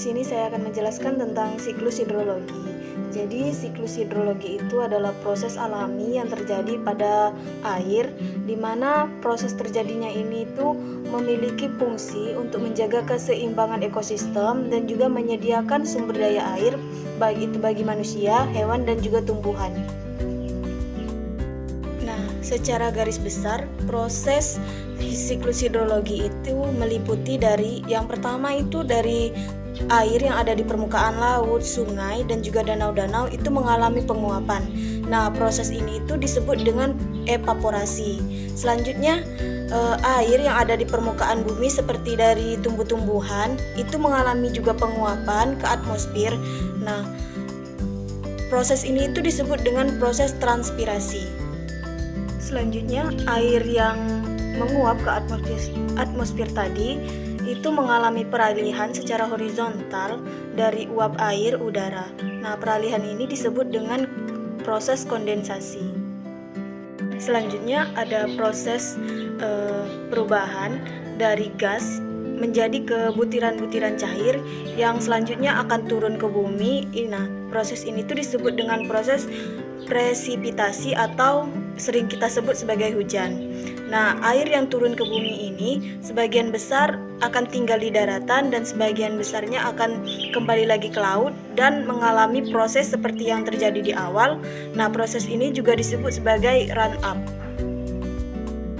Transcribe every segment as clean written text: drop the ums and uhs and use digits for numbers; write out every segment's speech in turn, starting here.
sini saya akan menjelaskan tentang siklus hidrologi. Jadi, siklus hidrologi itu adalah proses alami yang terjadi pada air, di mana proses terjadinya ini itu memiliki fungsi untuk menjaga keseimbangan ekosistem dan juga menyediakan sumber daya air, baik itu bagi manusia, hewan, dan juga tumbuhan. Nah, secara garis besar, proses siklus hidrologi itu meliputi dari yang pertama itu dari air yang ada di permukaan laut, sungai, dan juga danau-danau itu mengalami penguapan. Nah, proses ini itu disebut dengan evaporasi. Selanjutnya, air yang ada di permukaan bumi seperti dari tumbuh-tumbuhan itu mengalami juga penguapan ke atmosfer. Nah, proses ini itu disebut dengan proses transpirasi. Selanjutnya, air yang menguap ke atmosfer tadi itu mengalami peralihan secara horizontal dari uap air udara. Nah, peralihan ini disebut dengan proses kondensasi. Selanjutnya ada proses perubahan dari gas menjadi ke butiran-butiran cair yang selanjutnya akan turun ke bumi. Nah, proses ini tuh disebut dengan proses presipitasi atau sering kita sebut sebagai hujan. Nah, air yang turun ke bumi ini sebagian besar akan tinggal di daratan dan sebagian besarnya akan kembali lagi ke laut dan mengalami proses seperti yang terjadi di awal. Nah, proses ini juga disebut sebagai run up.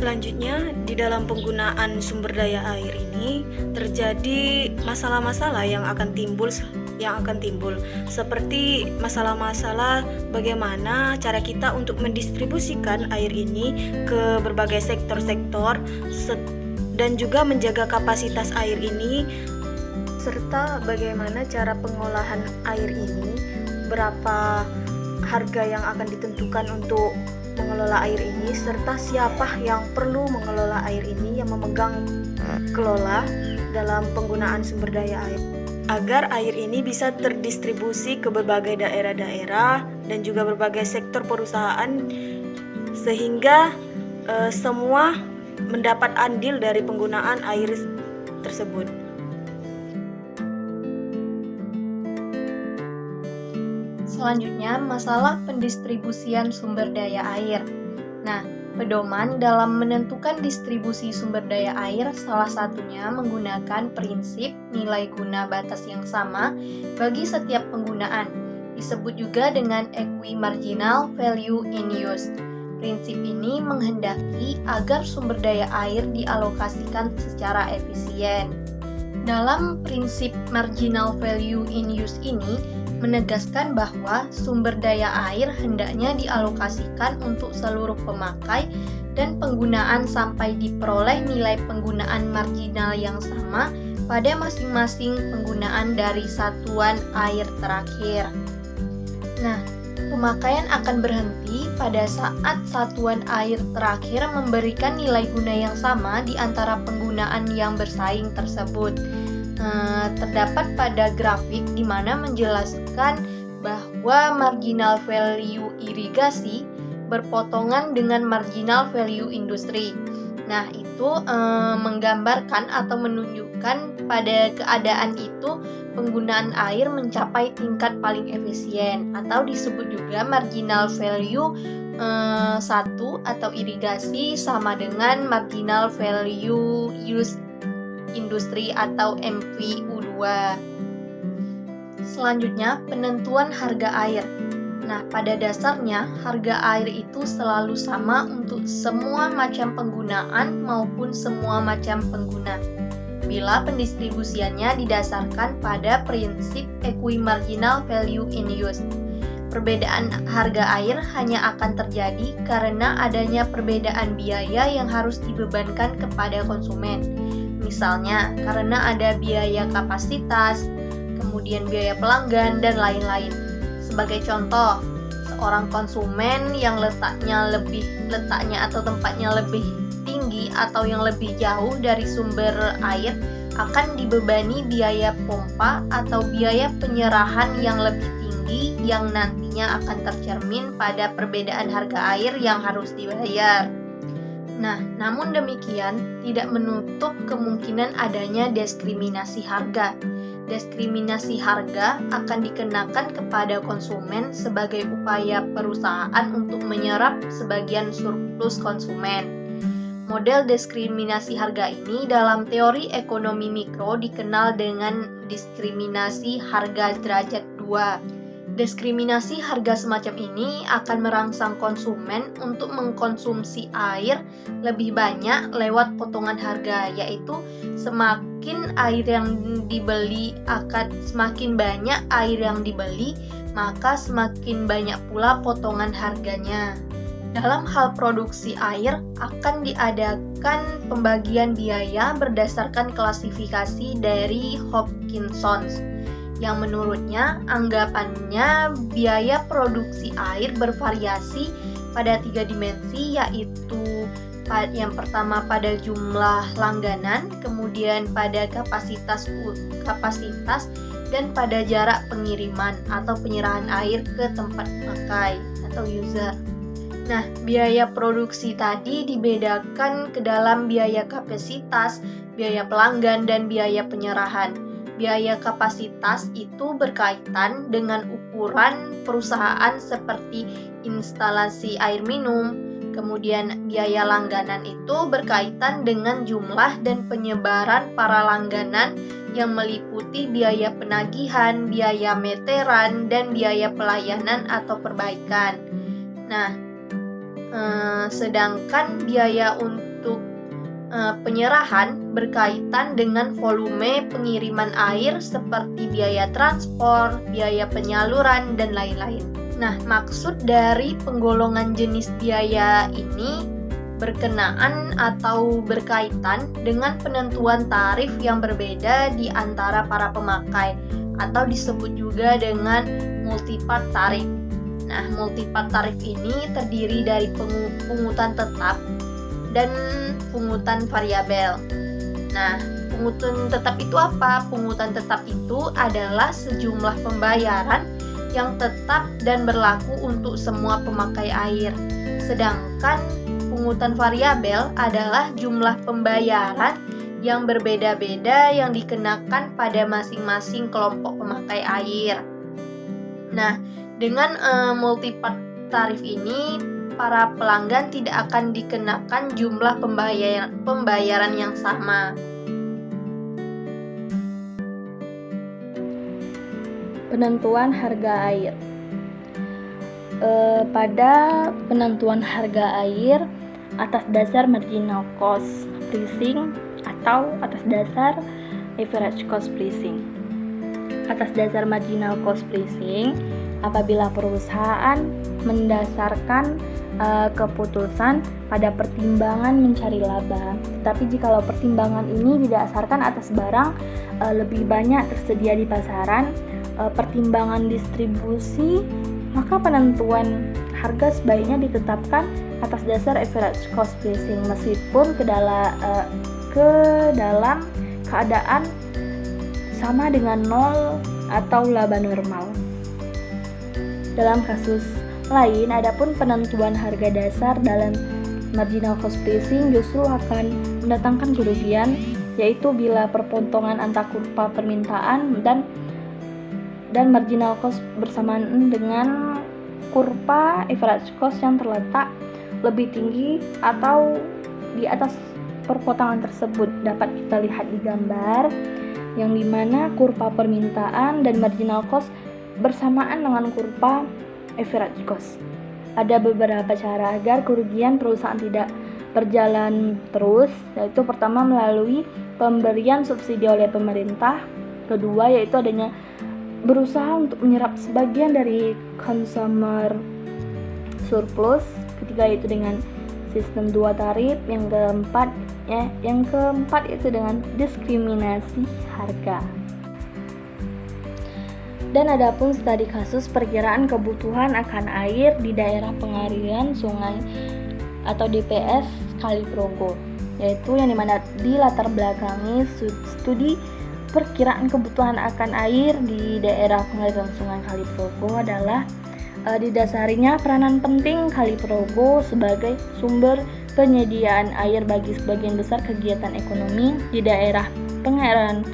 Selanjutnya, di dalam penggunaan sumber daya air ini terjadi masalah-masalah yang akan timbul seperti masalah-masalah bagaimana cara kita untuk mendistribusikan air ini ke berbagai sektor-sektor dan juga menjaga kapasitas air ini, serta bagaimana cara pengolahan air ini, berapa harga yang akan ditentukan untuk mengelola air ini, serta siapa yang perlu mengelola air ini, yang memegang kelola dalam penggunaan sumber daya air, agar air ini bisa terdistribusi ke berbagai daerah-daerah dan juga berbagai sektor perusahaan sehingga semua mendapat andil dari penggunaan air tersebut. Selanjutnya, masalah pendistribusian sumber daya air. Nah, pedoman dalam menentukan distribusi sumber daya air salah satunya menggunakan prinsip nilai guna batas yang sama bagi setiap penggunaan. Disebut juga dengan equi-marginal value in use. Prinsip ini menghendaki agar sumber daya air dialokasikan secara efisien. Dalam prinsip marginal value in use ini menegaskan bahwa sumber daya air hendaknya dialokasikan untuk seluruh pemakai dan penggunaan sampai diperoleh nilai penggunaan marginal yang sama pada masing-masing penggunaan dari satuan air terakhir. Nah, pemakaian akan berhenti pada saat satuan air terakhir memberikan nilai guna yang sama di antara penggunaan yang bersaing tersebut. Terdapat pada grafik di mana menjelaskan bahwa marginal value irigasi berpotongan dengan marginal value industri. Nah, itu menggambarkan atau menunjukkan pada keadaan itu penggunaan air mencapai tingkat paling efisien atau disebut juga marginal value 1 atau irigasi sama dengan marginal value use industri atau MVU2. Selanjutnya, penentuan harga air. Nah, pada dasarnya harga air itu selalu sama untuk semua macam penggunaan maupun semua macam pengguna. Bila pendistribusiannya didasarkan pada prinsip equi-marginal value in use. Perbedaan harga air hanya akan terjadi karena adanya perbedaan biaya yang harus dibebankan kepada konsumen. Misalnya, karena ada biaya kapasitas, kemudian biaya pelanggan, dan lain-lain. Sebagai contoh, seorang konsumen yang letaknya atau tempatnya lebih tinggi atau yang lebih jauh dari sumber air akan dibebani biaya pompa atau biaya penyerahan yang lebih tinggi yang nantinya akan tercermin pada perbedaan harga air yang harus dibayar. Nah, namun demikian tidak menutup kemungkinan adanya diskriminasi harga. Diskriminasi harga akan dikenakan kepada konsumen sebagai upaya perusahaan untuk menyerap sebagian surplus konsumen. Model diskriminasi harga ini dalam teori ekonomi mikro dikenal dengan diskriminasi harga derajat 2. Diskriminasi harga semacam ini akan merangsang konsumen untuk mengkonsumsi air lebih banyak lewat potongan harga, yaitu semakin banyak air yang dibeli, maka semakin banyak pula potongan harganya. Dalam hal produksi air akan diadakan pembagian biaya berdasarkan klasifikasi dari Hopkinson, yang menurutnya anggapannya biaya produksi air bervariasi pada 3 dimensi, yaitu yang pertama pada jumlah langganan, kemudian pada kapasitas dan pada jarak pengiriman atau penyerahan air ke tempat pemakai atau user. Nah, biaya produksi tadi dibedakan ke dalam biaya kapasitas, biaya pelanggan, dan biaya penyerahan. Biaya kapasitas itu berkaitan dengan ukuran perusahaan seperti instalasi air minum. Kemudian biaya langganan itu berkaitan dengan jumlah dan penyebaran para langganan yang meliputi biaya penagihan, biaya meteran, dan biaya pelayanan atau perbaikan. Nah, sedangkan biaya untuk penyerahan berkaitan dengan volume pengiriman air seperti biaya transport, biaya penyaluran, dan lain-lain. Nah, maksud dari penggolongan jenis biaya ini berkenaan atau berkaitan dengan penentuan tarif yang berbeda di antara para pemakai atau disebut juga dengan multipart tarif. Nah, multipart tarif ini terdiri dari pungutan tetap dan pungutan variabel. Nah, pungutan tetap itu apa? Pungutan tetap itu adalah sejumlah pembayaran yang tetap dan berlaku untuk semua pemakai air. Sedangkan pungutan variabel adalah jumlah pembayaran yang berbeda-beda yang dikenakan pada masing-masing kelompok pemakai air. Nah, dengan multipart tarif ini, para pelanggan tidak akan dikenakan jumlah pembayaran yang sama. Penentuan harga air. Pada penentuan harga air atas dasar marginal cost pricing atau atas dasar average cost pricing. Atas dasar marginal cost pricing, apabila perusahaan mendasarkan keputusan pada pertimbangan mencari laba. Tetapi jikalau pertimbangan ini didasarkan atas barang lebih banyak tersedia di pasaran, pertimbangan distribusi, maka penentuan harga sebaiknya ditetapkan atas dasar average cost pricing meskipun ke dalam keadaan sama dengan nol atau laba normal. Dalam kasus lain, adapun penentuan harga dasar dalam marginal cost pricing justru akan mendatangkan kerugian, yaitu bila perpotongan antara kurva permintaan dan marginal cost bersamaan dengan kurva average cost yang terletak lebih tinggi atau di atas perpotongan tersebut. Dapat kita lihat di gambar yang dimana kurva permintaan dan marginal cost bersamaan dengan kurva average cost. Ada beberapa cara agar kerugian perusahaan tidak berjalan terus, yaitu pertama melalui pemberian subsidi oleh pemerintah, kedua yaitu adanya berusaha untuk menyerap sebagian dari consumer surplus, ketiga yaitu dengan sistem 2 tarif, yang keempat yaitu dengan diskriminasi harga. Dan adapun studi kasus perkiraan kebutuhan akan air di daerah pengaliran sungai atau DPS Kali Progo, yaitu yang dimana dilatar belakangi studi perkiraan kebutuhan akan air di daerah pengaliran sungai Kali Progo adalah Didasarinya peranan penting Kali Progo sebagai sumber penyediaan air bagi sebagian besar kegiatan ekonomi di daerah pengairan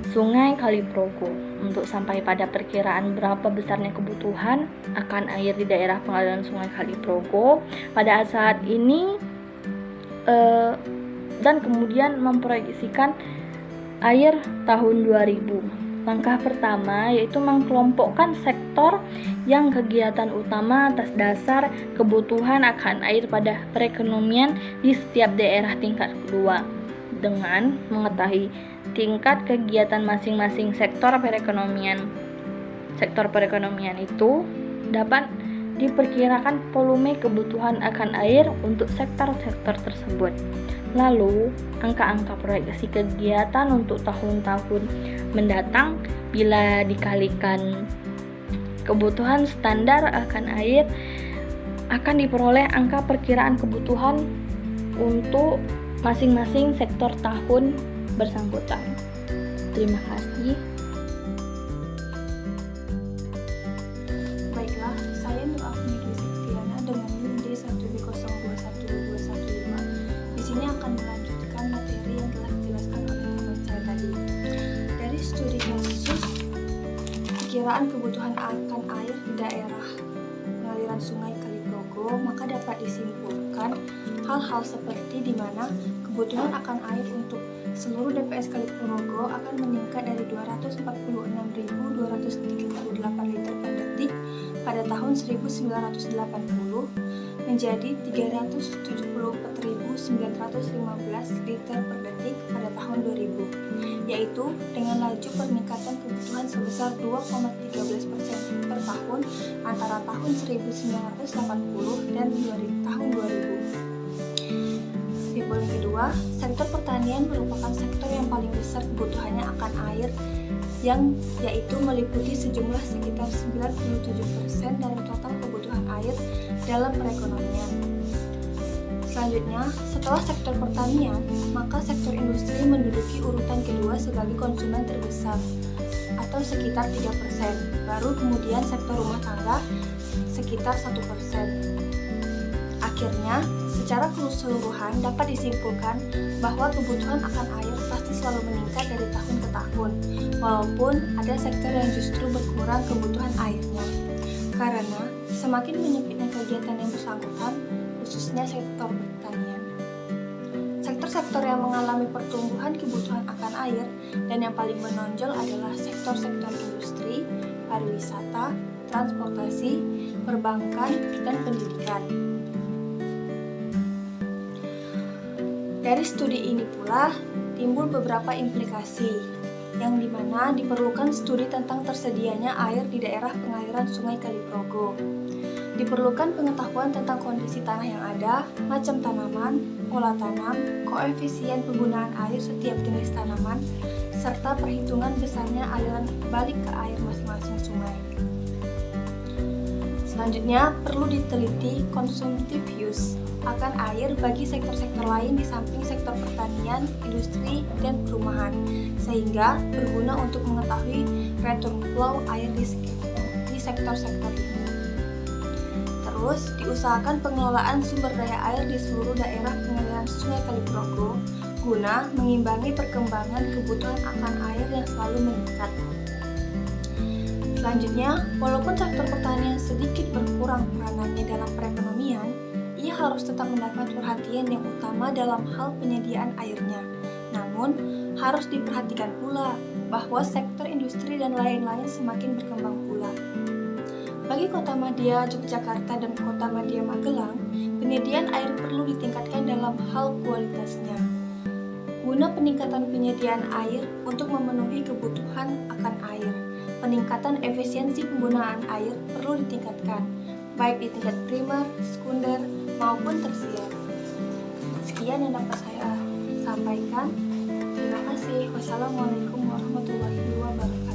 Sungai Kali Progo. Untuk sampai pada perkiraan berapa besarnya kebutuhan akan air di daerah pengairan Sungai Kali Progo pada saat ini dan kemudian memproyeksikan air tahun 2000. Langkah pertama yaitu mengkelompokkan sektor yang kegiatan utama atas dasar kebutuhan akan air pada perekonomian di setiap daerah tingkat kedua. Dengan mengetahui tingkat kegiatan masing-masing sektor perekonomian. Sektor perekonomian itu dapat diperkirakan volume kebutuhan akan air untuk sektor-sektor tersebut. Lalu, angka-angka proyeksi kegiatan untuk tahun-tahun mendatang bila dikalikan kebutuhan standar akan air akan diperoleh angka perkiraan kebutuhan untuk masing-masing sektor tahun bersangkutan. Terima kasih. Baiklah, saya Nur Afnidi Septiana dengan NIM D1B021215. Di sini akan melanjutkan materi yang telah dijelaskan oleh teman saya tadi. Dari studi kasus perkiraan kebutuhan akan air di daerah pengaliran Sungai Kali Progo, maka dapat disimpulkan hal-hal seperti di mana kebutuhan akan air untuk seluruh DPS Kali Progo akan meningkat dari 246.238 liter per detik pada tahun 1980 menjadi 374.915 liter per detik pada tahun 2000, yaitu dengan laju peningkatan kebutuhan sebesar 2,13% per tahun antara tahun 1980 dan tahun 2000. Di poin kedua, sektor pertanian merupakan sektor yang paling besar kebutuhannya akan air, yang yaitu meliputi sejumlah sekitar 97% dari total kebutuhan air dalam perekonomian. Selanjutnya, setelah sektor pertanian, maka sektor industri menduduki urutan kedua sebagai konsumen terbesar atau sekitar 3%, baru kemudian sektor rumah tangga sekitar 1%. Akhirnya, secara keseluruhan dapat disimpulkan bahwa kebutuhan akan air pasti selalu meningkat dari tahun ke tahun, walaupun ada sektor yang justru berkurang kebutuhan airnya. Karena semakin menyempitnya kegiatan yang bersangkutan, khususnya sektor pertanian. Sektor-sektor yang mengalami pertumbuhan kebutuhan akan air dan yang paling menonjol adalah sektor-sektor industri, pariwisata, transportasi, perbankan, dan pendidikan. Dari studi ini pula timbul beberapa implikasi, yang dimana diperlukan studi tentang tersedianya air di daerah pengairan Sungai Kali Progo. Diperlukan pengetahuan tentang kondisi tanah yang ada, macam tanaman, pola tanam, koefisien penggunaan air setiap jenis tanaman, serta perhitungan besarnya aliran balik ke air masing-masing sungai. Selanjutnya, perlu diteliti consumptive use akan air bagi sektor-sektor lain di samping sektor pertanian, industri, dan perumahan, sehingga berguna untuk mengetahui return flow air di sektor-sektor ini. Terus, diusahakan pengelolaan sumber daya air di seluruh daerah pengaliran Sungai Kali Progo guna mengimbangi perkembangan kebutuhan akan air yang selalu meningkat. Selanjutnya, walaupun sektor pertanian sedikit berkurang peranannya dalam perekonomian, ia harus tetap mendapat perhatian yang utama dalam hal penyediaan airnya. Namun, harus diperhatikan pula bahwa sektor industri dan lain-lain semakin berkembang pula. Bagi Kota Madya Yogyakarta dan Kota Madya Magelang, penyediaan air perlu ditingkatkan dalam hal kualitasnya. Guna peningkatan penyediaan air untuk memenuhi kebutuhan akan air, peningkatan efisiensi penggunaan air perlu ditingkatkan, baik di tingkat primer, sekunder, maupun tersier. Sekian yang dapat saya sampaikan. Terima kasih. Wassalamualaikum warahmatullahi wabarakatuh.